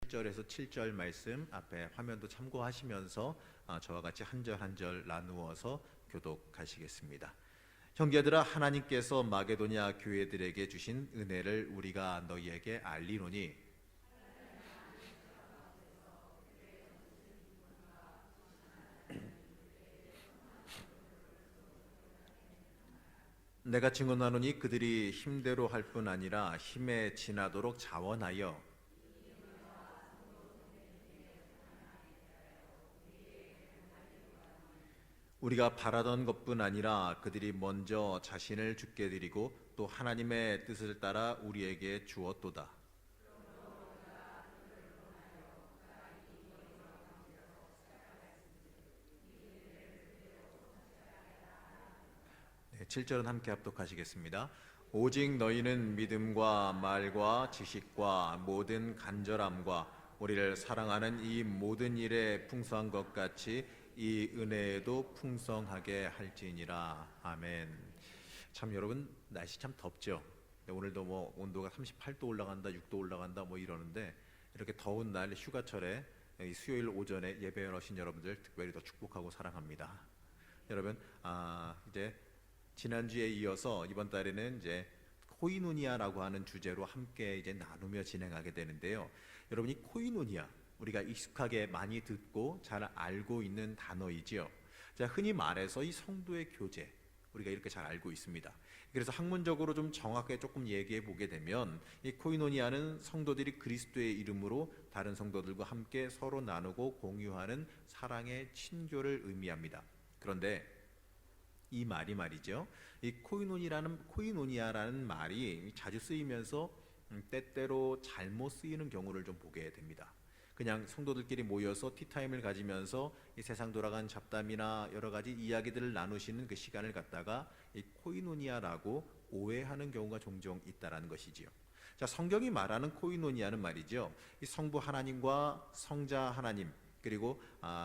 1절에서 7절 말씀 앞에 화면도 참고하시면서 저와 같이 한 절 한 절 나누어서 교독하시겠습니다. 형제들아, 하나님께서 마게도냐 교회들에게 주신 은혜를 우리가 너희에게 알리노니 내가 증언하노니 그들이 힘대로 할 뿐 아니라 힘에 지나도록 자원하여 우리가 바라던 것뿐 아니라 그들이 먼저 자신을 죽게 드리고 또 하나님의 뜻을 따라 우리에게 주었도다. 네, 7절은 함께 합독하시겠습니다. 오직 너희는 믿음과 말과 지식과 모든 간절함과 우리를 사랑하는 이 모든 일에 풍성한 것 같이 이 은혜에도 풍성하게 할지니라. 아멘. 참 여러분, 날씨 참 덥죠. 오늘도 뭐 온도가 38도 올라간다, 6도 올라간다 뭐 이러는데, 이렇게 더운 날 휴가철에 수요일 오전에 예배에 오신 여러분들 특별히 더 축복하고 사랑합니다. 여러분, 이제 지난주에 이어서 이번 달에는 이제 코이노니아라고 하는 주제로 함께 이제 나누며 진행하게 되는데요. 여러분, 이 코이노니아, 우리가 익숙하게 많이 듣고 잘 알고 있는 단어이지요. 자, 흔히 말해서 이 성도의 교제, 우리가 이렇게 잘 알고 있습니다. 그래서 학문적으로 좀 정확하게 조금 얘기해 보게 되면 이 코이노니아는 성도들이 그리스도의 이름으로 다른 성도들과 함께 서로 나누고 공유하는 사랑의 친교를 의미합니다. 그런데 이 말이 말이죠, 이 코이노니아라는 말이 자주 쓰이면서 때때로 잘못 쓰이는 경우를 좀 보게 됩니다. 그냥 성도들끼리 모여서 티타임을 가지면서 이 세상 돌아간 잡담이나 여러 가지 이야기들을 나누시는 그 시간을 갖다가 이 코이노니아라고 오해하는 경우가 종종 있다라는 것이지요. 자, 성경이 말하는 코이노니아는 말이죠, 이 성부 하나님과 성자 하나님 그리고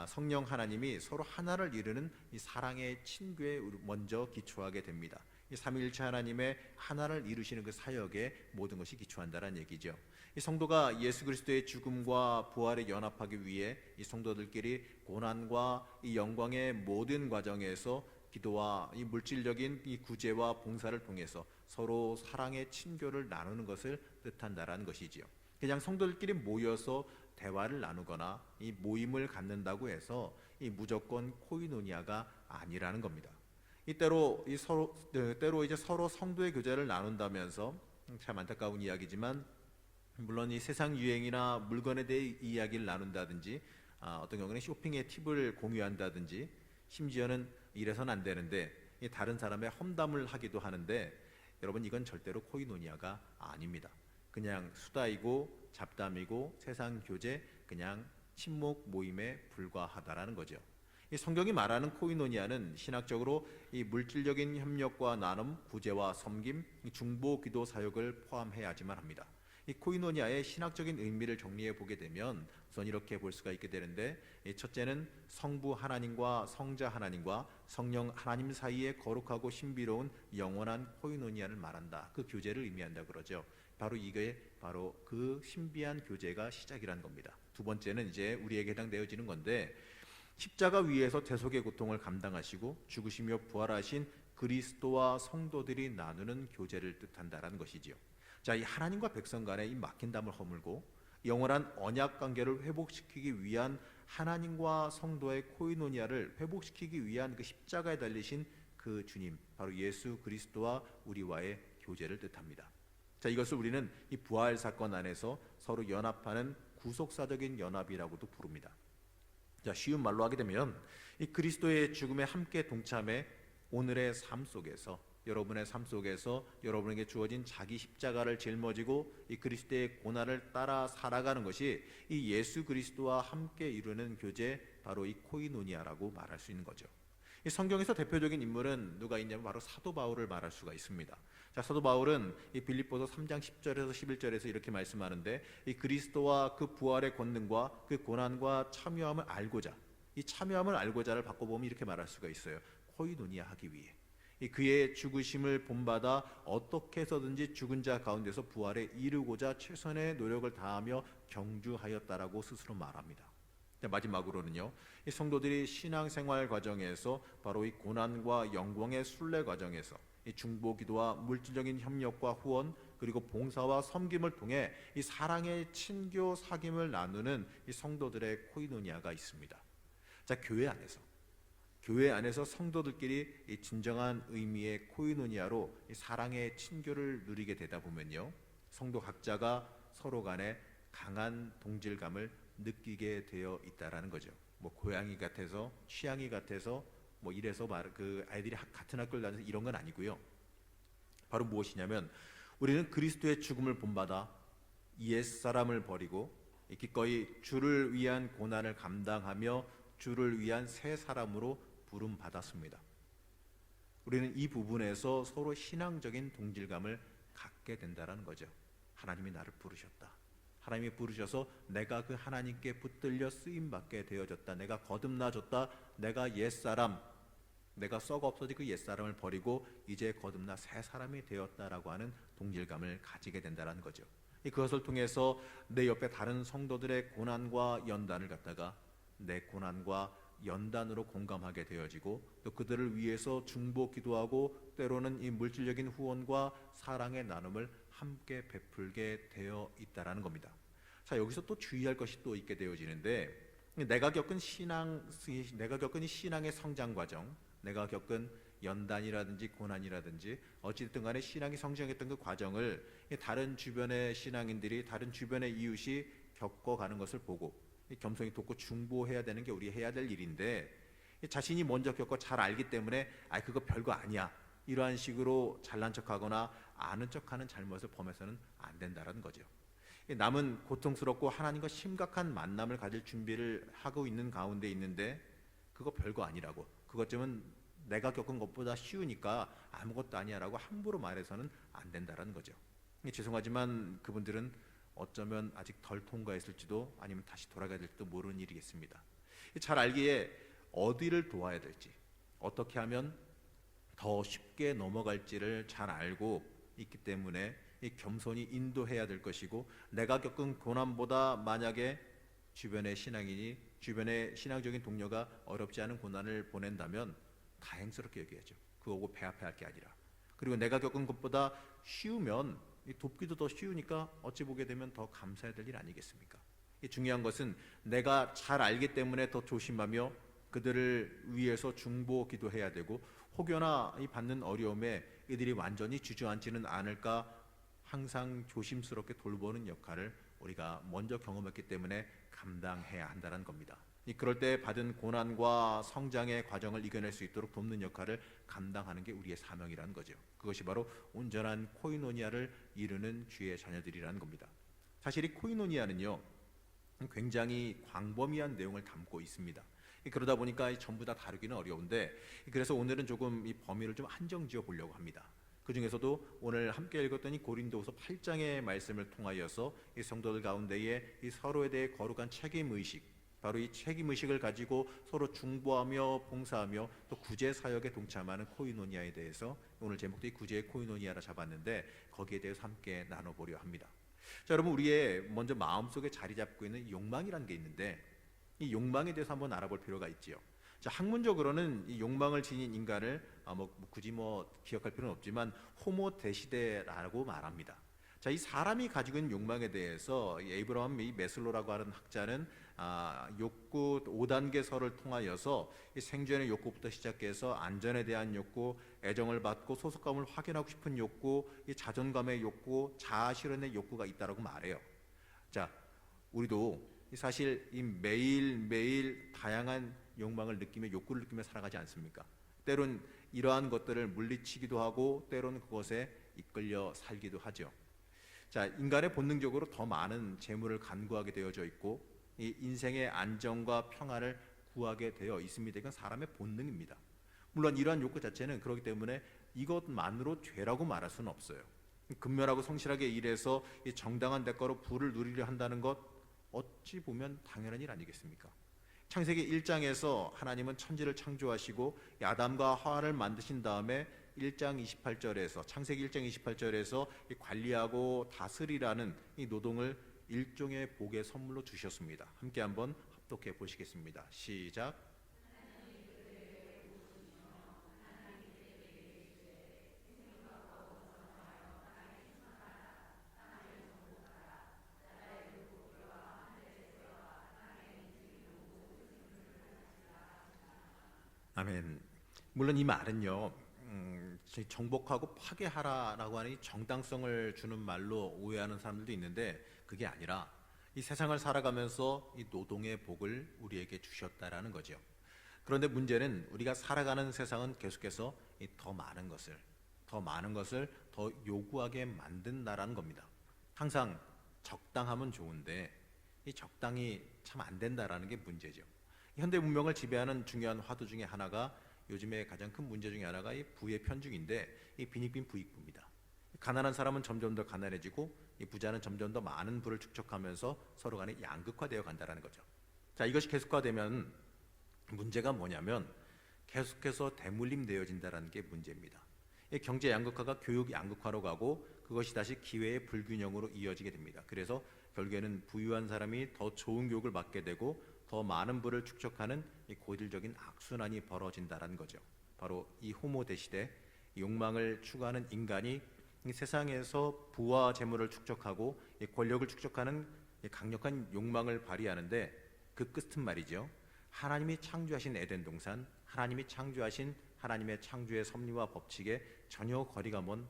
성령 하나님이 서로 하나를 이루는 이 사랑의 친교에 먼저 기초하게 됩니다. 이 삼위일체 하나님의 하나를 이루시는 그 사역에 모든 것이 기초한다는 얘기죠. 이 성도가 예수 그리스도의 죽음과 부활에 연합하기 위해 이 성도들끼리 고난과 이 영광의 모든 과정에서 기도와 이 물질적인 이 구제와 봉사를 통해서 서로 사랑의 친교를 나누는 것을 뜻한다라는 것이지요. 그냥 성도들끼리 모여서 대화를 나누거나 이 모임을 갖는다고 해서 이 무조건 코이노니아가 아니라는 겁니다. 때로 이제 서로 성도의 교제를 나눈다면서 참 안타까운 이야기지만, 물론 이 세상 유행이나 물건에 대해 이야기를 나눈다든지 어떤 경우는 쇼핑의 팁을 공유한다든지, 심지어는 이래서는 안 되는데 이 다른 사람의 험담을 하기도 하는데, 여러분, 이건 절대로 코이노니아가 아닙니다. 그냥 수다이고 잡담이고 세상 교제, 그냥 친목 모임에 불과하다라는 거죠. 이 성경이 말하는 코이노니아는 신학적으로 이 물질적인 협력과 나눔, 구제와 섬김, 중보 기도 사역을 포함해야지만 합니다. 이 코이노니아의 신학적인 의미를 정리해 보게 되면 우선 이렇게 볼 수가 있게 되는데, 첫째는 성부 하나님과 성자 하나님과 성령 하나님 사이에 거룩하고 신비로운 영원한 코이노니아를 말한다. 그 교제를 의미한다 그러죠. 바로 이게 바로 그 신비한 교제가 시작이란 겁니다. 두 번째는 이제 우리에게 해당되어지는 건데, 십자가 위에서 대속의 고통을 감당하시고 죽으시며 부활하신 그리스도와 성도들이 나누는 교제를 뜻한다라는 것이지요. 자, 이 하나님과 백성 간의 이 막힌 담을 허물고 영원한 언약 관계를 회복시키기 위한 하나님과 성도의 코이노니아를 회복시키기 위한 그 십자가에 달리신 그 주님, 바로 예수 그리스도와 우리와의 교제를 뜻합니다. 자, 이것을 우리는 이 부활 사건 안에서 서로 연합하는 구속사적인 연합이라고도 부릅니다. 자, 쉬운 말로 하게 되면 이 그리스도의 죽음에 함께 동참해 오늘의 삶 속에서, 여러분의 삶 속에서 여러분에게 주어진 자기 십자가를 짊어지고 이 그리스도의 고난을 따라 살아가는 것이 이 예수 그리스도와 함께 이루는 교제, 바로 이 코이노니아라고 말할 수 있는 거죠. 이 성경에서 대표적인 인물은 누가 있냐면 바로 사도 바울을 말할 수가 있습니다. 자, 사도 바울은 이 빌립보서 3장 10절에서 11절에서 이렇게 말씀하는데, 이 그리스도와 그 부활의 권능과 그 고난과 참여함을 알고자, 이 참여함을 알고자를 바꿔보면 이렇게 말할 수가 있어요. 코이노니아 하기 위해, 이 그의 죽으심을 본받아 어떻게 해서든지 죽은 자 가운데서 부활에 이르고자 최선의 노력을 다하며 경주하였다라고 스스로 말합니다. 마지막으로는요, 이 성도들이 신앙생활 과정에서 바로 이 고난과 영광의 순례 과정에서 이 중보기도와 물질적인 협력과 후원 그리고 봉사와 섬김을 통해 이 사랑의 친교 사귐을 나누는 이 성도들의 코이노니아가 있습니다. 자, 교회 안에서 성도들끼리 이 진정한 의미의 코이노니아로 이 사랑의 친교를 누리게 되다 보면요, 성도 각자가 서로 간에 강한 동질감을 느끼게 되어 있다라는 거죠. 뭐 고양이 같아서 취향이 같아서 뭐 이래서 그 아이들이 같은 학교를 다녀서 이런 건 아니고요. 바로 무엇이냐면 우리는 그리스도의 죽음을 본받아 옛사람을 버리고 기꺼이 주를 위한 고난을 감당하며 주를 위한 새 사람으로 부름 받았습니다. 우리는 이 부분에서 서로 신앙적인 동질감을 갖게 된다라는 거죠. 하나님이 나를 부르셨다. 하나님이 부르셔서 내가 그 하나님께 붙들려 쓰임받게 되어졌다. 내가 거듭나졌다. 내가 옛사람, 내가 썩어 없어진 그 옛사람을 버리고 이제 거듭나 새 사람이 되었다라고 하는 동질감을 가지게 된다는 거죠. 그것을 통해서 내 옆에 다른 성도들의 고난과 연단을 갖다가 내 고난과 연단으로 공감하게 되어지고 또 그들을 위해서 중보 기도하고 때로는 이 물질적인 후원과 사랑의 나눔을 함께 베풀게 되어 있다라는 겁니다. 자, 여기서 또 주의할 것이 또 있게 되어지는데 내가 겪은 이 신앙의 성장 과정, 내가 겪은 연단이라든지 고난이라든지 어찌됐든 간에 신앙이 성장했던 그 과정을 다른 주변의 신앙인들이 다른 주변의 이웃이 겪어가는 것을 보고 겸손히 돕고 중보해야 되는 게 우리 해야 될 일인데 자신이 먼저 겪고 잘 알기 때문에 그거 별거 아니야 이러한 식으로 잘난 척하거나 아는 척하는 잘못을 범해서는 안 된다는 거죠. 남은 고통스럽고 하나님과 심각한 만남을 가질 준비를 하고 있는 가운데 있는데 그거 별거 아니라고, 그것쯤은 내가 겪은 것보다 쉬우니까 아무것도 아니야라고 함부로 말해서는 안 된다는 거죠. 죄송하지만 그분들은 어쩌면 아직 덜 통과했을지도 아니면 다시 돌아가야 될지도 모르는 일이겠습니다. 잘 알기에 어디를 도와야 될지, 어떻게 하면 더 쉽게 넘어갈지를 잘 알고 있기 때문에 이 겸손히 인도해야 될 것이고, 내가 겪은 고난보다 만약에 주변의 신앙인이, 주변의 신앙적인 동료가 어렵지 않은 고난을 보낸다면 다행스럽게 여겨야죠. 그거고 배합해야 할 게 아니라. 그리고 내가 겪은 것보다 쉬우면 돕기도 더 쉬우니까 어찌 보게 되면 더 감사해야 될 일 아니겠습니까? 중요한 것은 내가 잘 알기 때문에 더 조심하며 그들을 위해서 중보 기도해야 되고, 혹여나 이 받는 어려움에 이들이 완전히 주저앉지는 않을까 항상 조심스럽게 돌보는 역할을 우리가 먼저 경험했기 때문에 감당해야 한다는 겁니다. 그럴 때 받은 고난과 성장의 과정을 이겨낼 수 있도록 돕는 역할을 감당하는 게 우리의 사명이라는 거죠. 그것이 바로 온전한 코이노니아를 이루는 주의 자녀들이라는 겁니다. 사실 이 코이노니아는요, 굉장히 광범위한 내용을 담고 있습니다. 그러다 보니까 전부 다 다루기는 어려운데, 그래서 오늘은 조금 이 범위를 좀 한정 지어 보려고 합니다. 그 중에서도 오늘 함께 읽었던 이 고린도후서 8장의 말씀을 통하여서 이 성도들 가운데에 이 서로에 대해 거룩한 책임 의식, 바로 이 책임 의식을 가지고 서로 중보하며 봉사하며 또 구제 사역에 동참하는 코이노니아에 대해서 오늘 제목도 이 구제의 코이노니아라 잡았는데 거기에 대해서 함께 나눠보려 합니다. 자, 여러분, 우리의 먼저 마음속에 자리 잡고 있는 욕망이라는 게 있는데 이 욕망에 대해서 한번 알아볼 필요가 있지요. 자, 학문적으로는 이 욕망을 지닌 인간을 굳이 기억할 필요는 없지만 호모 데시데라고 말합니다. 자, 이 사람이 가지고 있는 욕망에 대해서 에이브러함 메슬로라고 하는 학자는 욕구 5단계설을 통하여서 이 생존의 욕구부터 시작해서 안전에 대한 욕구, 애정을 받고 소속감을 확인하고 싶은 욕구, 이 자존감의 욕구, 자아 실현의 욕구가 있다라고 말해요. 자, 우리도 사실 이 매일매일 다양한 욕망을 느끼며 욕구를 느끼며 살아가지 않습니까? 때론 이러한 것들을 물리치기도 하고 때론 그것에 이끌려 살기도 하죠. 자, 인간의 본능적으로 더 많은 재물을 간구하게 되어져 있고 이 인생의 안정과 평안을 구하게 되어 있습니다. 이건 사람의 본능입니다. 물론 이러한 욕구 자체는 그렇기 때문에 이것만으로 죄라고 말할 수는 없어요. 근면하고 성실하게 일해서 이 정당한 대가로 부를 누리려 한다는 것, 어찌 보면 당연한 일 아니겠습니까? 창세기 1장에서 하나님은 천지를 창조하시고 아담과 하와를 만드신 다음에 1장 28절에서 창세기 1장 28절에서 관리하고 다스리라는 이 노동을 일종의 복의 선물로 주셨습니다. 함께 한번 합독해 보시겠습니다. 시작. 아멘. 물론 이 말은요, 정복하고 파괴하라라고 하는 이 정당성을 주는 말로 오해하는 사람들도 있는데, 그게 아니라 이 세상을 살아가면서 이 노동의 복을 우리에게 주셨다라는 거죠. 그런데 문제는 우리가 살아가는 세상은 계속해서 이 더 많은 것을 더 요구하게 만든다라는 겁니다. 항상 적당하면 좋은데 이 적당히 참 안 된다라는 게 문제죠. 현대 문명을 지배하는 중요한 화두 중에 하나가, 요즘에 가장 큰 문제 중에 하나가 이 부의 편중인데, 이 빈익빈 부익부입니다. 가난한 사람은 점점 더 가난해지고 이 부자는 점점 더 많은 부를 축적하면서 서로 간에 양극화되어 간다는 거죠. 자, 이것이 계속화되면 문제가 뭐냐면 계속해서 대물림되어진다는 게 문제입니다. 이 경제 양극화가 교육 양극화로 가고, 그것이 다시 기회의 불균형으로 이어지게 됩니다. 그래서 결국에는 부유한 사람이 더 좋은 교육을 받게 되고 더 많은 부를 축적하는 이 고질적인 악순환이 벌어진다는 거죠. 바로 이 호모 대시대, 욕망을 추구하는 인간이 이 세상에서 부와 재물을 축적하고 이 권력을 축적하는 이 강력한 욕망을 발휘하는데, 그 끝은 말이죠, 하나님이 창조하신 에덴 동산, 하나님이 창조하신 하나님의 창조의 섭리와 법칙에 전혀 거리가 먼,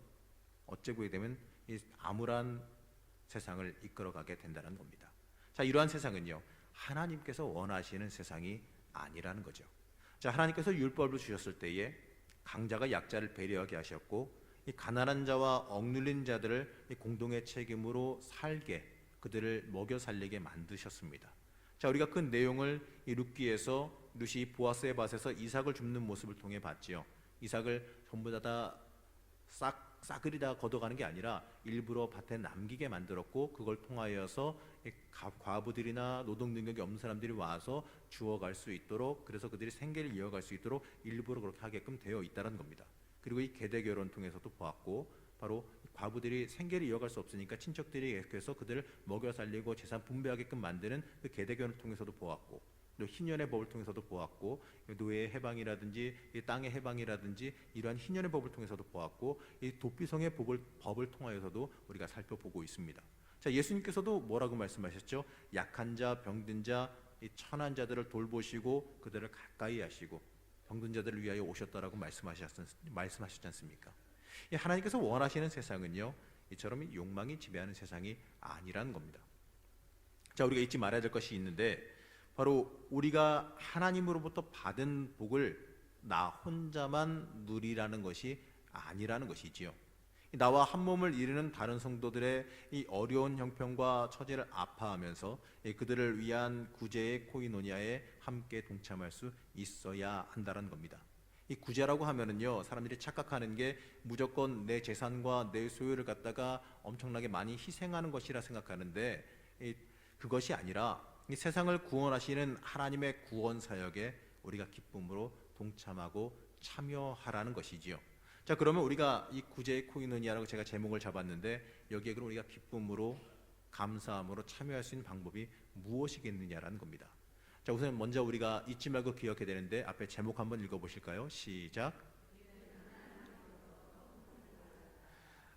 어째 보게 되면 이 암울한 세상을 이끌어가게 된다는 겁니다. 자, 이러한 세상은요, 하나님께서 원하시는 세상이 아니라는 거죠. 자, 하나님께서 율법을 주셨을 때에 강자가 약자를 배려하게 하셨고, 이 가난한 자와 억눌린 자들을 이 공동의 책임으로 살게, 그들을 먹여 살리게 만드셨습니다. 자, 우리가 그 내용을 이 룻기에서 룻이 보아스의 밭에서 이삭을 줍는 모습을 통해 봤지요. 이삭을 전부 다 싸그리 다 걷어가는 게 아니라 일부러 밭에 남기게 만들었고, 그걸 통하여서 과부들이나 노동 능력이 없는 사람들이 와서 주워갈 수 있도록, 그래서 그들이 생계를 이어갈 수 있도록 일부러 그렇게 하게끔 되어 있다는 겁니다. 그리고 이 계대 결혼 통해서도 보았고, 바로 과부들이 생계를 이어갈 수 없으니까 친척들이 계속해서 그들을 먹여 살리고 재산 분배하게끔 만드는 그 계대 결혼을 통해서도 보았고, 또 희년의 법을 통해서도 보았고, 노예의 해방이라든지 이 땅의 해방이라든지 이러한 희년의 법을 통해서도 보았고, 이 도피성의 법을 통하여서도 우리가 살펴보고 있습니다. 자, 예수님께서도 뭐라고 말씀하셨죠? 약한 자, 병든 자, 이 천한 자들을 돌보시고 그들을 가까이 하시고 병든 자들을 위하여 오셨다라고 말씀하셨지 않습니까? 하나님께서 원하시는 세상은요, 이처럼 욕망이 지배하는 세상이 아니라는 겁니다. 자, 우리가 잊지 말아야 될 것이 있는데, 바로 우리가 하나님으로부터 받은 복을 나 혼자만 누리라는 것이 아니라는 것이지요. 나와 한 몸을 이루는 다른 성도들의 이 어려운 형편과 처지를 아파하면서 그들을 위한 구제의 코이노니아에 함께 동참할 수 있어야 한다는 겁니다. 이 구제라고 하면은요, 사람들이 착각하는 게 무조건 내 재산과 내 소유를 갖다가 엄청나게 많이 희생하는 것이라 생각하는데, 그것이 아니라 이 세상을 구원하시는 하나님의 구원 사역에 우리가 기쁨으로 동참하고 참여하라는 것이지요. 자, 그러면 우리가 이 구제의 코이노니아라고 제가 제목을 잡았는데, 여기에 그럼 우리가 기쁨으로 감사함으로 참여할 수 있는 방법이 무엇이겠느냐라는 겁니다. 자, 우선 먼저 우리가 잊지 말고 기억해야 되는데, 앞에 제목 한번 읽어보실까요? 시작.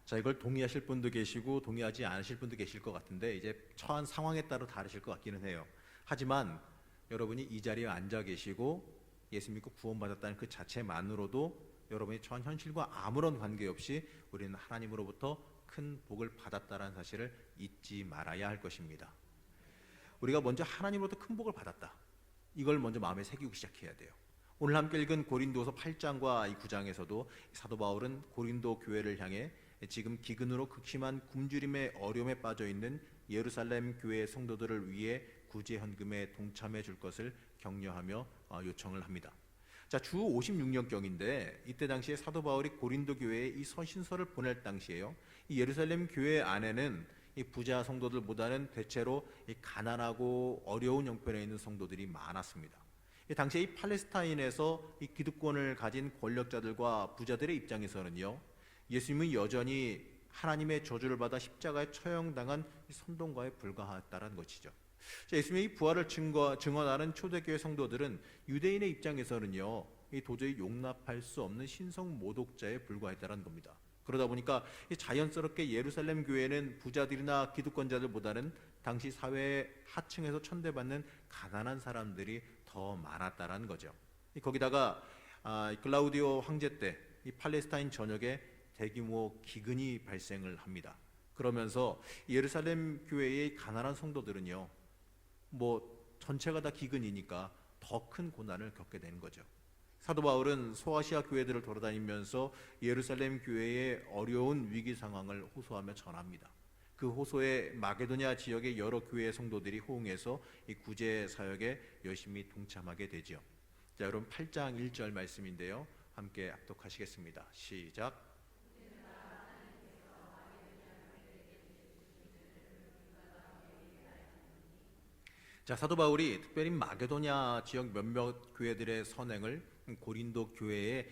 자, 이걸 동의하실 분도 계시고 동의하지 않으실 분도 계실 것 같은데, 이제 처한 상황에 따라 다르실 것 같기는 해요. 하지만 여러분이 이 자리에 앉아 계시고 예수 믿고 구원받았다는 그 자체만으로도 여러분이 처한 현실과 아무런 관계없이 우리는 하나님으로부터 큰 복을 받았다는 사실을 잊지 말아야 할 것입니다. 우리가 먼저 하나님으로부터 큰 복을 받았다, 이걸 먼저 마음에 새기고 시작해야 돼요. 오늘 함께 읽은 고린도서 8장과 9장에서도 사도 바울은 고린도 교회를 향해 지금 기근으로 극심한 굶주림의 어려움에 빠져 있는 예루살렘 교회의 성도들을 위해 구제 헌금에 동참해 줄 것을 격려하며 요청을 합니다. 자, 주 56년경인데 이때 당시에 사도 바울이 고린도 교회에 이 서신서를 보낼 당시에요, 이 예루살렘 교회 안에는 이 부자 성도들보다는 대체로 이 가난하고 어려운 형편에 있는 성도들이 많았습니다. 이 당시에 이 팔레스타인에서 이 기득권을 가진 권력자들과 부자들의 입장에서는요, 예수님은 여전히 하나님의 저주를 받아 십자가에 처형당한 선동가에 불과하다는 것이죠. 자, 예수님의 부활을 증언하는 초대교회 성도들은 유대인의 입장에서는요, 이 도저히 용납할 수 없는 신성 모독자에 불과했다는 겁니다. 그러다 보니까 자연스럽게 예루살렘 교회는 부자들이나 기득권자들보다는 당시 사회의 하층에서 천대받는 가난한 사람들이 더 많았다는 거죠. 거기다가 클라우디오 황제 때 이 팔레스타인 전역에 대규모 기근이 발생을 합니다. 그러면서 예루살렘 교회의 가난한 성도들은요, 뭐 전체가 다 기근이니까 더 큰 고난을 겪게 되는 거죠. 사도 바울은 소아시아 교회들을 돌아다니면서 예루살렘 교회의 어려운 위기 상황을 호소하며 전합니다. 그 호소에 마게도냐 지역의 여러 교회 성도들이 호응해서 이 구제 사역에 열심히 동참하게 되죠. 자, 여러분 8장 1절 말씀인데요. 함께 합독하시겠습니다. 시작. 자, 사도 바울이 특별히 마게도냐 지역 몇몇 교회들의 선행을 고린도 교회의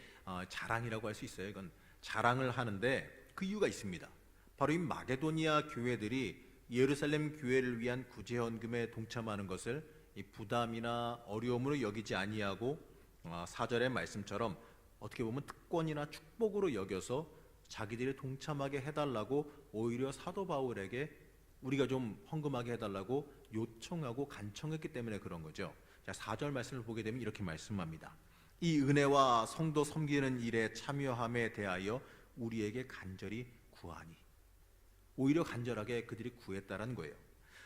자랑이라고 할 수 있어요. 이건 자랑을 하는데 그 이유가 있습니다. 바로 이 마게도니아 교회들이 예루살렘 교회를 위한 구제헌금에 동참하는 것을 이 부담이나 어려움으로 여기지 아니하고 4절의 말씀처럼 어떻게 보면 특권이나 축복으로 여겨서 자기들이 동참하게 해달라고 오히려 사도 바울에게 우리가 좀 헌금하게 해달라고 요청하고 간청했기 때문에 그런 거죠. 자, 4절 말씀을 보게 되면 이렇게 말씀합니다. 이 은혜와 성도 섬기는 일에 참여함에 대하여 우리에게 간절히 구하니. 오히려 간절하게 그들이 구했다라는 거예요.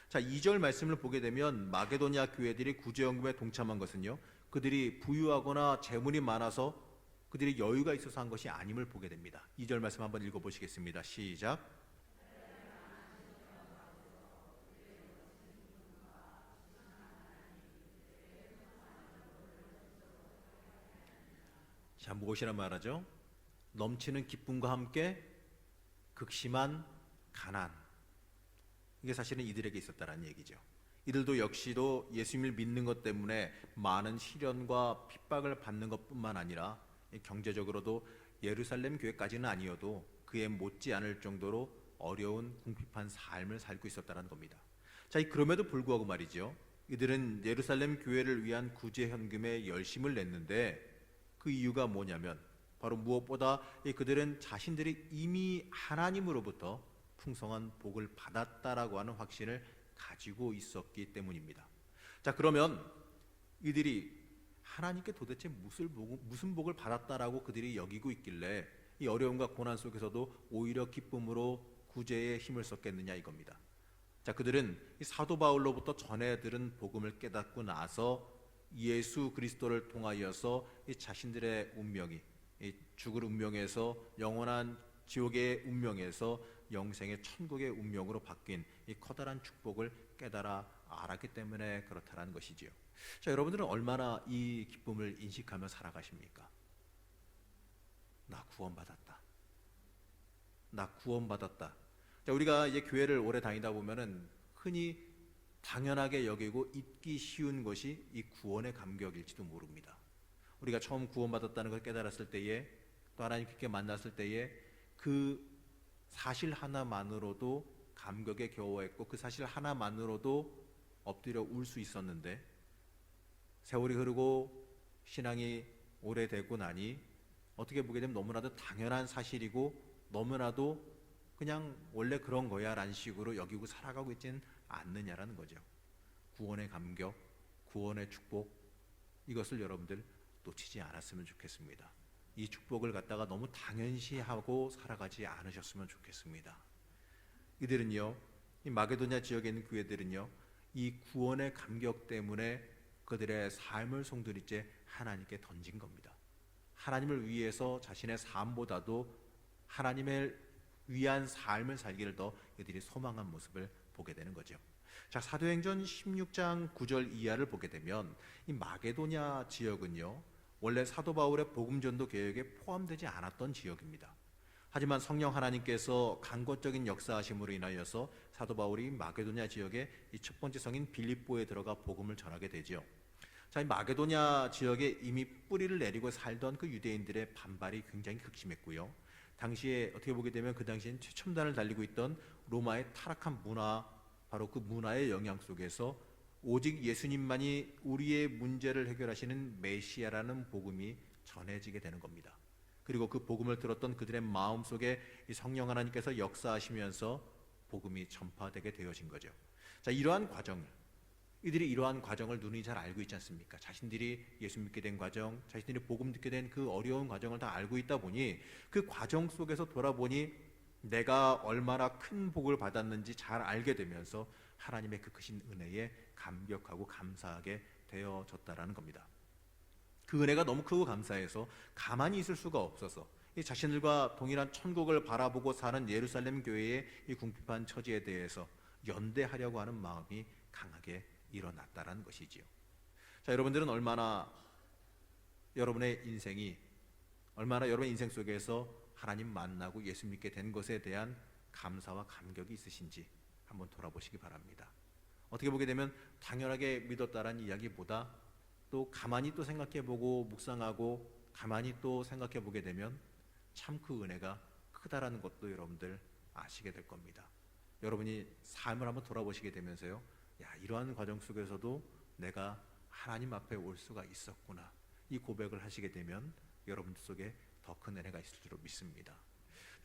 자, 2절 말씀을 보게 되면 마게도냐 교회들이 구제헌금에 동참한 것은요, 그들이 부유하거나 재물이 많아서 그들이 여유가 있어서 한 것이 아님을 보게 됩니다. 2절 말씀 한번 읽어보시겠습니다. 시작. 자, 무엇이라 말하죠? 넘치는 기쁨과 함께 극심한 가난. 이게 사실은 이들에게 있었다는 얘기죠. 이들도 역시도 예수님을 믿는 것 때문에 많은 시련과 핍박을 받는 것뿐만 아니라 경제적으로도 예루살렘 교회까지는 아니어도 그에 못지 않을 정도로 어려운 궁핍한 삶을 살고 있었다는 겁니다. 자, 그럼에도 불구하고 말이죠, 이들은 예루살렘 교회를 위한 구제 현금에 열심을 냈는데 그 이유가 뭐냐면 바로 무엇보다 그들은 자신들이 이미 하나님으로부터 풍성한 복을 받았다라고 하는 확신을 가지고 있었기 때문입니다. 자, 그러면 이들이 하나님께 도대체 무슨 복을 받았다라고 그들이 여기고 있길래 이 어려움과 고난 속에서도 오히려 기쁨으로 구제에 힘을 썼겠느냐 이겁니다. 자, 그들은 이 사도 바울로부터 전해 들은 복음을 깨닫고 나서 예수 그리스도를 통하여서 이 자신들의 운명이 이 죽을 운명에서 영원한 지옥의 운명에서 영생의 천국의 운명으로 바뀐 이 커다란 축복을 깨달아 알았기 때문에 그렇다는 것이지요. 자, 여러분들은 얼마나 이 기쁨을 인식하며 살아가십니까? 나 구원받았다. 나 구원받았다. 자, 우리가 이제 교회를 오래 다니다 보면은 흔히 당연하게 여기고 잊기 쉬운 것이 이 구원의 감격일지도 모릅니다. 우리가 처음 구원받았다는 걸 깨달았을 때에, 또 하나님께 만났을 때에 그 사실 하나만으로도 감격에 겨워했고 그 사실 하나만으로도 엎드려 울 수 있었는데, 세월이 흐르고 신앙이 오래되고 나니 어떻게 보게 되면 너무나도 당연한 사실이고 너무나도 그냥 원래 그런 거야 라는 식으로 여기고 살아가고 있지는 않느냐라는 거죠. 구원의 감격, 구원의 축복, 이것을 여러분들 놓치지 않았으면 좋겠습니다. 이 축복을 갖다가 너무 당연시하고 살아가지 않으셨으면 좋겠습니다. 이들은요, 이 마게도냐 지역에 있는 교회들은요, 이 구원의 감격 때문에 그들의 삶을 송두리째 하나님께 던진 겁니다. 하나님을 위해서 자신의 삶보다도 하나님을 위한 삶을 살기를 더 이들이 소망한 모습을 보게 되는 거죠. 자, 사도행전 16장 9절 이하를 보게 되면 이 마게도냐 지역은요, 원래 사도 바울의 복음 전도 계획에 포함되지 않았던 지역입니다. 하지만 성령 하나님께서 강권적인 역사하심으로 인하여서 사도 바울이 마게도냐 지역의 이 첫 번째 성인 빌립보에 들어가 복음을 전하게 되죠. 자, 이 마게도냐 지역에 이미 뿌리를 내리고 살던 그 유대인들의 반발이 굉장히 극심했고요. 당시에 어떻게 보게 되면 그 당시엔 최첨단을 달리고 있던 로마의 타락한 문화, 바로 그 문화의 영향 속에서 오직 예수님만이 우리의 문제를 해결하시는 메시아라는 복음이 전해지게 되는 겁니다. 그리고 그 복음을 들었던 그들의 마음 속에 이 성령 하나님께서 역사하시면서 복음이 전파되게 되어진 거죠. 자, 이들이 이러한 과정을 누누이 잘 알고 있지 않습니까? 자신들이 예수 믿게 된 과정, 자신들이 복음 듣게 된 그 어려운 과정을 다 알고 있다 보니 그 과정 속에서 돌아보니 내가 얼마나 큰 복을 받았는지 잘 알게 되면서 하나님의 그 크신 은혜에 감격하고 감사하게 되어졌다라는 겁니다. 그 은혜가 너무 크고 감사해서 가만히 있을 수가 없어서 이 자신들과 동일한 천국을 바라보고 사는 예루살렘 교회의 이 궁핍한 처지에 대해서 연대하려고 하는 마음이 강하게 일어났다라는 것이지요. 자, 여러분들은 얼마나 여러분의 인생 속에서 하나님 만나고 예수 믿게 된 것에 대한 감사와 감격이 있으신지 한번 돌아보시기 바랍니다. 어떻게 보게 되면 당연하게 믿었다라는 이야기보다 또 가만히 또 생각해보고 묵상하고 가만히 또 생각해보게 되면 참 그 은혜가 크다라는 것도 여러분들 아시게 될 겁니다. 여러분이 삶을 한번 돌아보시게 되면서요, 야, 이러한 과정 속에서도 내가 하나님 앞에 올 수가 있었구나, 이 고백을 하시게 되면 여러분들 속에 더 큰 은혜가 있을 줄 믿습니다.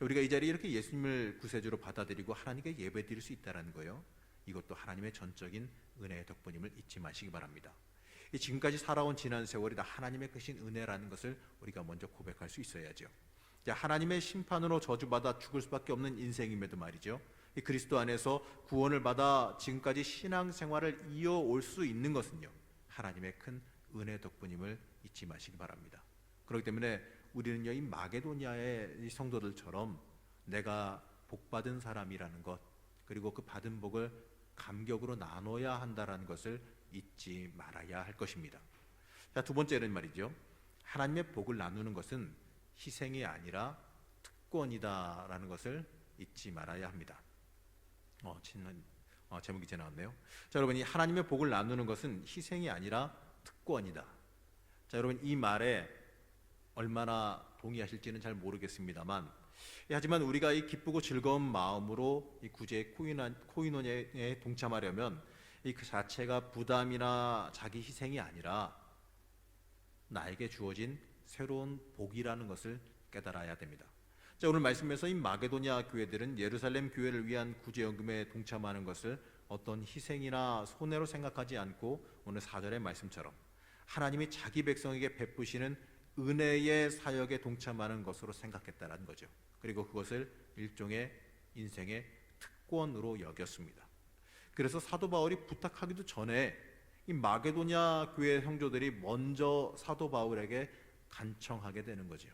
우리가 이 자리에 이렇게 예수님을 구세주로 받아들이고 하나님께 예배드릴 수 있다는 거예요. 이것도 하나님의 전적인 은혜의 덕분임을 잊지 마시기 바랍니다. 지금까지 살아온 지난 세월이 다 하나님의 크신 은혜라는 것을 우리가 먼저 고백할 수 있어야죠. 하나님의 심판으로 저주받아 죽을 수밖에 없는 인생임에도 말이죠, 이 그리스도 안에서 구원을 받아 지금까지 신앙생활을 이어올 수 있는 것은요, 하나님의 큰 은혜 덕분임을 잊지 마시기 바랍니다. 그렇기 때문에 우리는요, 이 마게도냐의 이 성도들처럼 내가 복받은 사람이라는 것, 그리고 그 받은 복을 감격으로 나눠야 한다라는 것을 잊지 말아야 할 것입니다. 자, 두 번째는 말이죠, 하나님의 복을 나누는 것은 희생이 아니라 특권이다라는 것을 잊지 말아야 합니다. 제목이 이제 나왔네요. 자, 여러분, 이 하나님의 복을 나누는 것은 희생이 아니라 특권이다. 자, 여러분, 이 말에 얼마나 동의하실지는 잘 모르겠습니다만, 하지만 우리가 이 기쁘고 즐거운 마음으로 이 구제의 코인원에 동참하려면 이 그 자체가 부담이나 자기 희생이 아니라 나에게 주어진 새로운 복이라는 것을 깨달아야 됩니다. 자, 오늘 말씀에서 이 마게도냐 교회들은 예루살렘 교회를 위한 구제연금에 동참하는 것을 어떤 희생이나 손해로 생각하지 않고 오늘 4절의 말씀처럼 하나님이 자기 백성에게 베푸시는 은혜의 사역에 동참하는 것으로 생각했다는 거죠. 그리고 그것을 일종의 인생의 특권으로 여겼습니다. 그래서 사도 바울이 부탁하기도 전에 이 마게도냐 교회 형제들이 먼저 사도 바울에게 간청하게 되는 거죠.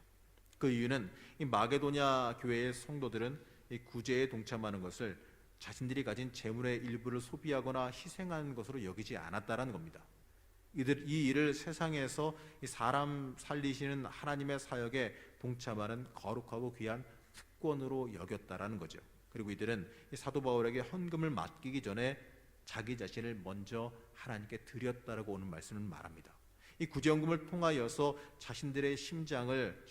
그 이유는 이 마게도냐 교회의 성도들은 이 구제에 동참하는 것을 자신들이 가진 재물의 일부를 소비하거나 희생하는 것으로 여기지 않았다라는 겁니다. 이 일을 세상에서 이 사람 살리시는 하나님의 사역에 동참하는 거룩하고 귀한 특권으로 여겼다라는 거죠. 그리고 이들은 이 사도 바울에게 헌금을 맡기기 전에 자기 자신을 먼저 하나님께 드렸다라고 오는 말씀을 말합니다. 이 구제헌금을 통하여서 자신들의 심령을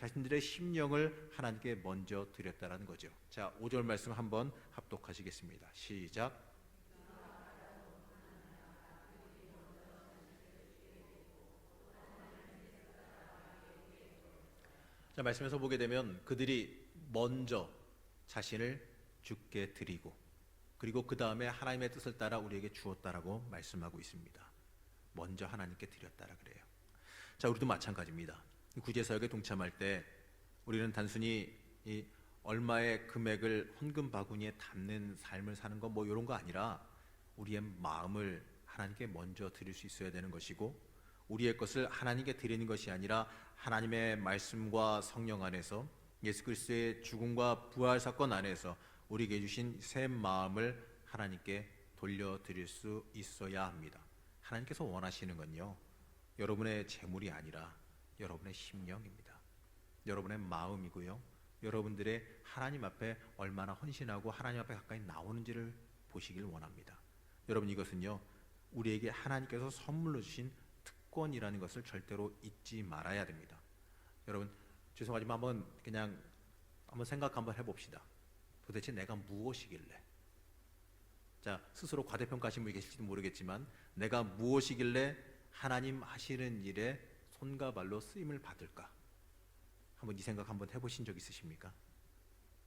하나님께 먼저 드렸다라는 거죠. 자, 5절 말씀 한번 합독하시겠습니다. 시작. 자, 말씀에서 보게 되면 그들이 먼저 자신을 주께 드리고 그리고 그 다음에 하나님의 뜻을 따라 우리에게 주었다라고 말씀하고 있습니다. 먼저 하나님께 드렸다라 그래요. 자, 우리도 마찬가지입니다. 구제사역에 동참할 때 우리는 단순히 이 얼마의 금액을 헌금 바구니에 담는 삶을 사는 거 이런 거 아니라 우리의 마음을 하나님께 먼저 드릴 수 있어야 되는 것이고, 우리의 것을 하나님께 드리는 것이 아니라 하나님의 말씀과 성령 안에서 예수 그리스도의 죽음과 부활 사건 안에서 우리에게 주신 새 마음을 하나님께 돌려드릴 수 있어야 합니다. 하나님께서 원하시는 건요, 여러분의 재물이 아니라 여러분의 심령입니다. 여러분의 마음이고요, 여러분들의 하나님 앞에 얼마나 헌신하고 하나님 앞에 가까이 나오는지를 보시길 원합니다. 여러분, 이것은요, 우리에게 하나님께서 선물로 주신 특권이라는 것을 절대로 잊지 말아야 됩니다. 여러분, 죄송하지만 한번 그냥 한번 생각 한번 해봅시다. 도대체 내가 무엇이길래, 자, 스스로 과대평가하신 분이 계실지도 모르겠지만 내가 무엇이길래 하나님 하시는 일에 손과 발로 쓰임을 받을까? 한번 이 생각 한번 해보신 적 있으십니까?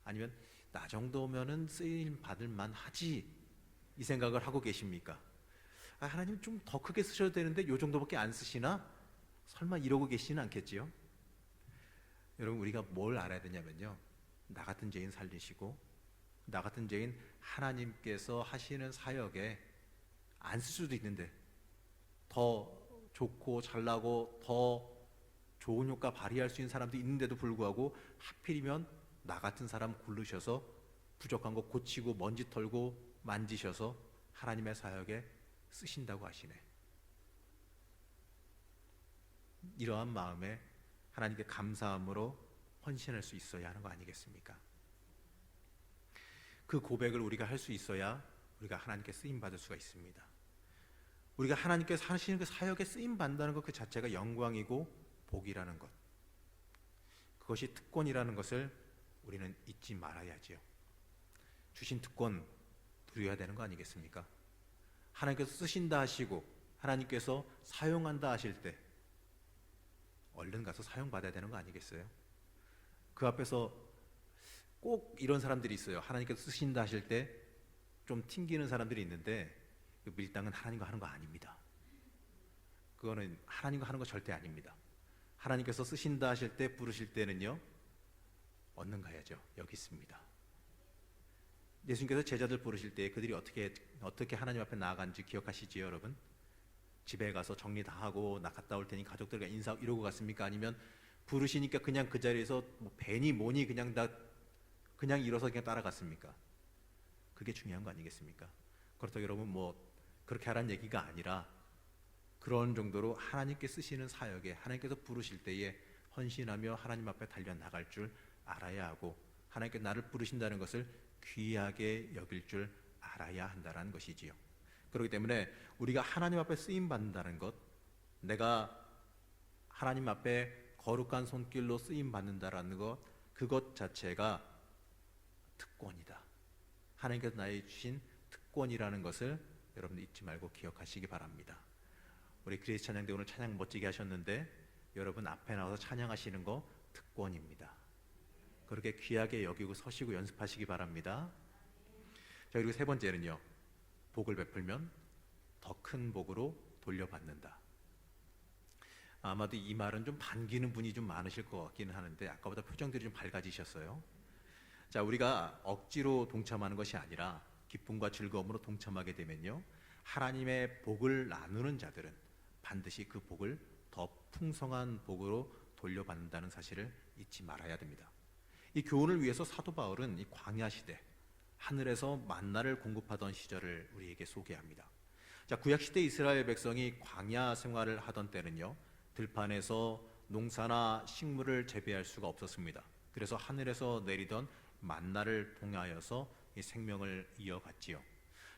아니면 나 정도면은 쓰임 받을 만하지, 이 생각을 하고 계십니까? 아, 하나님 좀 더 크게 쓰셔도 되는데 요 정도밖에 안 쓰시나? 설마 이러고 계시지는 않겠지요? 여러분, 우리가 뭘 알아야 되냐면요, 나 같은 죄인 살리시고 나 같은 죄인 하나님께서 하시는 사역에 안 쓸 수도 있는데, 더 좋고 잘나고 더 좋은 효과 발휘할 수 있는 사람도 있는데도 불구하고 하필이면 나 같은 사람 고르셔서 부족한 거 고치고 먼지 털고 만지셔서 하나님의 사역에 쓰신다고 하시네. 이러한 마음에 하나님께 감사함으로 헌신할 수 있어야 하는 거 아니겠습니까? 그 고백을 우리가 할 수 있어야 우리가 하나님께 쓰임 받을 수가 있습니다. 우리가 하나님께서 하시는 그 사역에 쓰임 받는다는 것 그 자체가 영광이고 복이라는 것, 그것이 특권이라는 것을 우리는 잊지 말아야지요. 주신 특권 누려야 되는 거 아니겠습니까? 하나님께서 쓰신다 하시고 하나님께서 사용한다 하실 때 얼른 가서 사용받아야 되는 거 아니겠어요? 그 앞에서 꼭 이런 사람들이 있어요. 하나님께서 쓰신다 하실 때 좀 튕기는 사람들이 있는데, 그 밀당은 하나님과 하는 거 아닙니다. 그거는 하나님과 하는 거 절대 아닙니다. 하나님께서 쓰신다 하실 때, 부르실 때는요, 얻는 가야죠. 여기 있습니다. 예수님께서 제자들 부르실 때 그들이 어떻게 하나님 앞에 나아간지 기억하시지요, 여러분? 집에 가서 정리 다 하고 나 갔다 올 테니 가족들과 인사 이러고 갔습니까? 아니면 부르시니까 그냥 그 자리에서 뭐 뵈니 뭐니 그냥 일어서 그냥 따라갔습니까? 그게 중요한 거 아니겠습니까? 그렇다고 여러분 뭐 그렇게 하라는 얘기가 아니라, 그런 정도로 하나님께 쓰시는 사역에 하나님께서 부르실 때에 헌신하며 하나님 앞에 달려나갈 줄 알아야 하고, 하나님께 나를 부르신다는 것을 귀하게 여길 줄 알아야 한다는 것이지요. 그렇기 때문에 우리가 하나님 앞에 쓰임 받는다는 것, 내가 하나님 앞에 거룩한 손길로 쓰임 받는다라는 것, 그것 자체가 특권이다. 하나님께서 나에게 주신 특권이라는 것을 여러분들 잊지 말고 기억하시기 바랍니다. 우리 그리스 찬양대 오늘 찬양 멋지게 하셨는데, 여러분 앞에 나와서 찬양하시는 거 특권입니다. 그렇게 귀하게 여기고 서시고 연습하시기 바랍니다. 자, 그리고 세 번째는요, 복을 베풀면 더 큰 복으로 돌려받는다. 아마도 이 말은 좀 반기는 분이 좀 많으실 것 같기는 하는데, 아까보다 표정들이 좀 밝아지셨어요. 자, 우리가 억지로 동참하는 것이 아니라 기쁨과 즐거움으로 동참하게 되면요, 하나님의 복을 나누는 자들은 반드시 그 복을 더 풍성한 복으로 돌려받는다는 사실을 잊지 말아야 됩니다. 이 교훈을 위해서 사도 바울은 이 광야 시대, 하늘에서 만나를 공급하던 시절을 우리에게 소개합니다. 자, 구약 시대 이스라엘 백성이 광야 생활을 하던 때는요, 들판에서 농사나 식물을 재배할 수가 없었습니다. 그래서 하늘에서 내리던 만나를 통하여서 이 생명을 이어갔지요.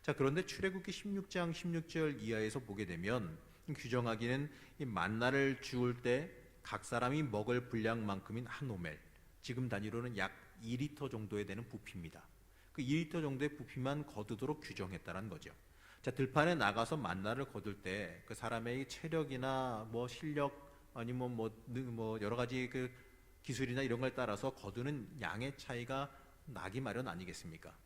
자, 그런데 출애굽기 16장 16절 이하에서 보게 되면 규정하기는 이 만나를 주울 때 각 사람이 먹을 분량만큼인 한 오멜, 지금 단위로는 약 2리터 정도에 되는 부피입니다. 그 2리터 정도의 부피만 거두도록 규정했다는 거죠. 자, 들판에 나가서 만나를 거둘 때 그 사람의 체력이나 뭐 실력 아니면 뭐 여러 가지 그 기술이나 이런 걸 따라서 거두는 양의 차이가 나기 마련 아니겠습니까?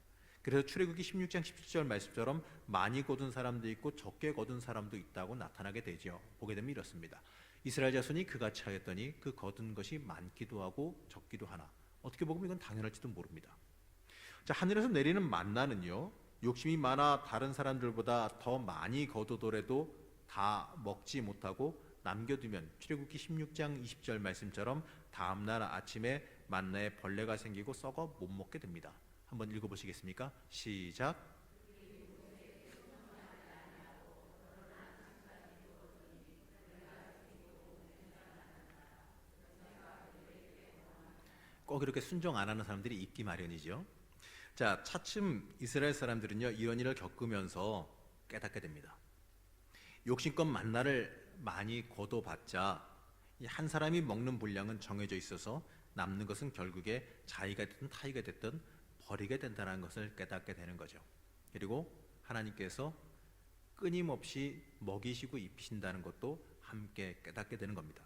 그래서 출애굽기 16장 17절 말씀처럼 많이 거둔 사람도 있고 적게 거둔 사람도 있다고 나타나게 되죠. 보게 되면 이렇습니다. 이스라엘 자손이 그같이 하였더니 그 거둔 것이 많기도 하고 적기도 하나. 어떻게 보면 이건 당연할지도 모릅니다. 자, 하늘에서 내리는 만나는요, 욕심이 많아 다른 사람들보다 더 많이 거두더라도 다 먹지 못하고 남겨두면 출애굽기 16장 20절 말씀처럼 다음날 아침에 만나에 벌레가 생기고 썩어 못 먹게 됩니다. 한번 읽어보시겠습니까? 시작. 꼭 이렇게 순종 안 하는 사람들이 있기 마련이죠. 자, 차츰 이스라엘 사람들은요, 이런 일을 겪으면서 깨닫게 됩니다. 욕심껏 만나를 많이 거둬봤자 한 사람이 먹는 분량은 정해져 있어서 남는 것은 결국에 자의가 됐든 타의가 됐든 버리게 된다는 것을 깨닫게 되는 거죠. 그리고 하나님께서 끊임없이 먹이시고 입히신다는 것도 함께 깨닫게 되는 겁니다.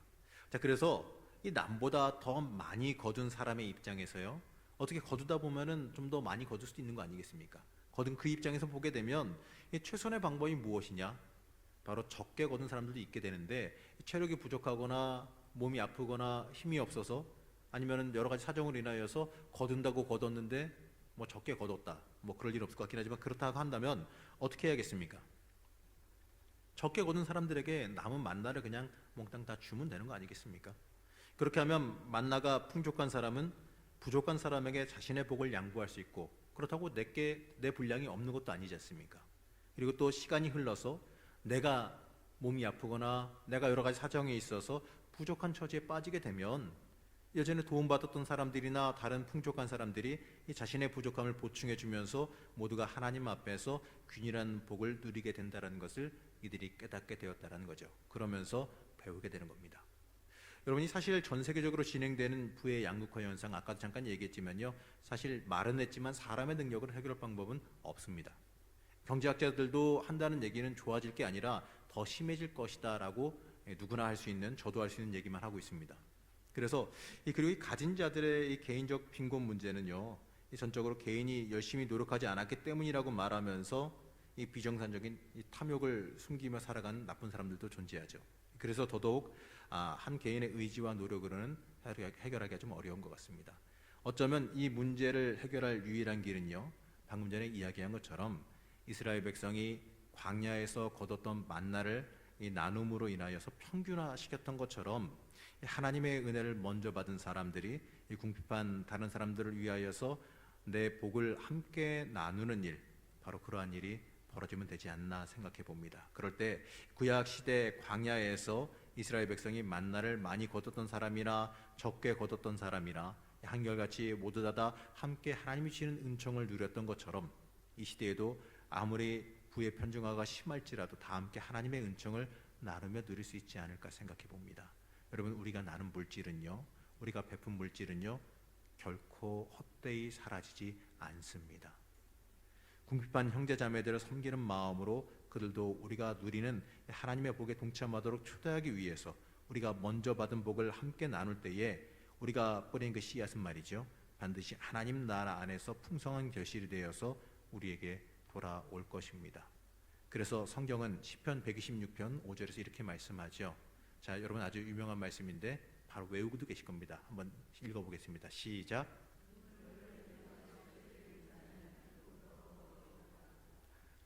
자, 그래서 이 남보다 더 많이 거둔 사람의 입장에서요, 어떻게 거두다 보면은 좀 더 많이 거둘 수도 있는 거 아니겠습니까? 거둔 그 입장에서 보게 되면 이 최선의 방법이 무엇이냐? 바로 적게 거둔 사람들도 있게 되는데, 체력이 부족하거나 몸이 아프거나 힘이 없어서 아니면 여러 가지 사정으로 인하여서 거둔다고 거뒀는데 뭐 적게 거뒀다, 뭐 그럴 일 없을 것 같긴 하지만 그렇다고 한다면 어떻게 해야겠습니까? 적게 거둔 사람들에게 남은 만나를 그냥 몽땅 다 주면 되는 거 아니겠습니까? 그렇게 하면 만나가 풍족한 사람은 부족한 사람에게 자신의 복을 양보할 수 있고, 그렇다고 내 분량이 없는 것도 아니지 않습니까? 그리고 또 시간이 흘러서 내가 몸이 아프거나 내가 여러 가지 사정에 있어서 부족한 처지에 빠지게 되면 예전에 도움받았던 사람들이나 다른 풍족한 사람들이 이 자신의 부족함을 보충해 주면서 모두가 하나님 앞에서 균일한 복을 누리게 된다는 것을 이들이 깨닫게 되었다는 거죠. 그러면서 배우게 되는 겁니다. 여러분이 사실 전 세계적으로 진행되는 부의 양극화 현상, 아까도 잠깐 얘기했지만요, 사실 말은 했지만 사람의 능력으로 해결할 방법은 없습니다. 경제학자들도 한다는 얘기는 좋아질 게 아니라 더 심해질 것이다 라고 누구나 할 수 있는, 저도 할 수 있는 얘기만 하고 있습니다. 그래서 그리고 이 가진 자들의 이 개인적 빈곤 문제는요, 이 전적으로 개인이 열심히 노력하지 않았기 때문이라고 말하면서 이 비정상적인 이 탐욕을 숨기며 살아가는 나쁜 사람들도 존재하죠. 그래서 더더욱 한 개인의 의지와 노력으로는 해결하기가 좀 어려운 것 같습니다. 어쩌면 이 문제를 해결할 유일한 길은요, 방금 전에 이야기한 것처럼 이스라엘 백성이 광야에서 거뒀던 만나를 이 나눔으로 인하여서 평균화시켰던 것처럼 하나님의 은혜를 먼저 받은 사람들이 이 궁핍한 다른 사람들을 위하여서 내 복을 함께 나누는 일, 바로 그러한 일이 벌어지면 되지 않나 생각해 봅니다. 그럴 때 구약 시대 광야에서 이스라엘 백성이 만나를 많이 거뒀던 사람이나 적게 거뒀던 사람이나 한결같이 모두 다 함께 하나님이 주시는 은총을 누렸던 것처럼 이 시대에도 아무리 부의 편중화가 심할지라도 다 함께 하나님의 은총을 나누며 누릴 수 있지 않을까 생각해 봅니다. 여러분, 우리가 나눈 물질은요, 우리가 베푼 물질은요, 결코 헛되이 사라지지 않습니다. 궁핍한 형제자매들을 섬기는 마음으로 그들도 우리가 누리는 하나님의 복에 동참하도록 초대하기 위해서 우리가 먼저 받은 복을 함께 나눌 때에 우리가 뿌린 그 씨앗은 말이죠, 반드시 하나님 나라 안에서 풍성한 결실이 되어서 우리에게 돌아올 것입니다. 그래서 성경은 시편 126편 5절에서 이렇게 말씀하죠. 자, 여러분 아주 유명한 말씀인데 바로 외우고도 계실 겁니다. 한번 읽어보겠습니다. 시작.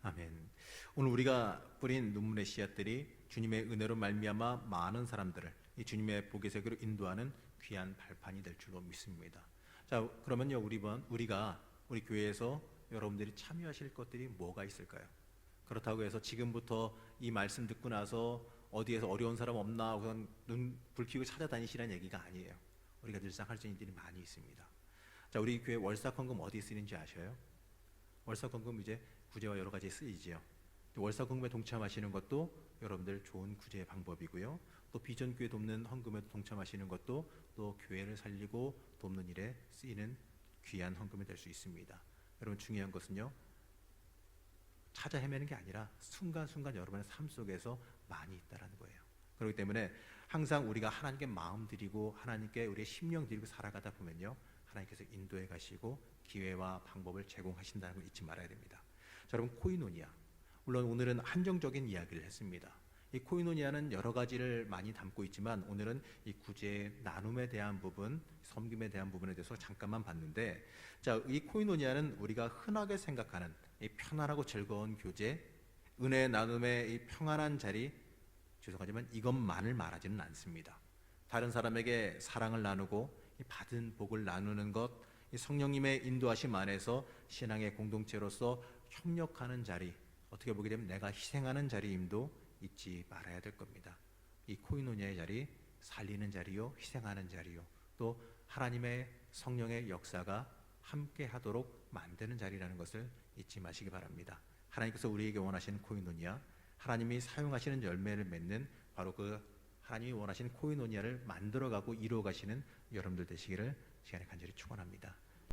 아멘. 오늘 우리가 뿌린 눈물의 씨앗들이 주님의 은혜로 말미암아 많은 사람들을 이 주님의 복의 세계로 인도하는 귀한 발판이 될 줄로 믿습니다. 자, 그러면요, 우리 교회에서 여러분들이 참여하실 것들이 뭐가 있을까요? 그렇다고 해서 지금부터 이 말씀 듣고 나서 어디에서 어려운 사람 없나 우선 불 켜고 찾아다니시라는 얘기가 아니에요. 우리가 늘상 할 수 있는 일이 많이 있습니다. 자, 우리 교회 월사헌금 어디 쓰는지 아셔요? 월사헌금 이제 구제와 여러 가지 쓰이지요. 월사헌금에 동참하시는 것도 여러분들 좋은 구제의 방법이고요. 또 비전교회 돕는 헌금에 동참하시는 것도 또 교회를 살리고 돕는 일에 쓰이는 귀한 헌금이 될 수 있습니다. 여러분, 중요한 것은요, 찾아 헤매는 게 아니라 순간순간 여러분의 삶 속에서 많이 있다는 거예요. 그렇기 때문에 항상 우리가 하나님께 마음 드리고 하나님께 우리의 심령 드리고 살아가다 보면요, 하나님께서 인도해 가시고 기회와 방법을 제공하신다는 걸 잊지 말아야 됩니다. 자, 여러분, 코이노니아, 물론 오늘은 한정적인 이야기를 했습니다. 이 코이노니아는 여러 가지를 많이 담고 있지만 오늘은 이 구제, 나눔에 대한 부분, 섬김에 대한 부분에 대해서 잠깐만 봤는데, 자, 이 코이노니아는 우리가 흔하게 생각하는 이 편안하고 즐거운 교제, 은혜 나눔의 이 평안한 자리, 죄송하지만 이것만을 말하지는 않습니다. 다른 사람에게 사랑을 나누고 이 받은 복을 나누는 것, 이 성령님의 인도하심 안에서 신앙의 공동체로서 협력하는 자리, 어떻게 보게 되면 내가 희생하는 자리임도 잊지 말아야 될 겁니다. 이 코이노니아의 자리, 살리는 자리요, 희생하는 자리요, 또 하나님의 성령의 역사가 함께 하도록 만드는 자리라는 것을 잊지 마시기 바랍니다. 하나님께서 우리에게 원하시는 코이노니아, 하나님이 사용하시는 열매를 맺는 바로 그 하나님이 원하시는 코이노니아를 만들어가고 이루어가시는 여러분들 되시기를 시간에 간절히 축원합니다.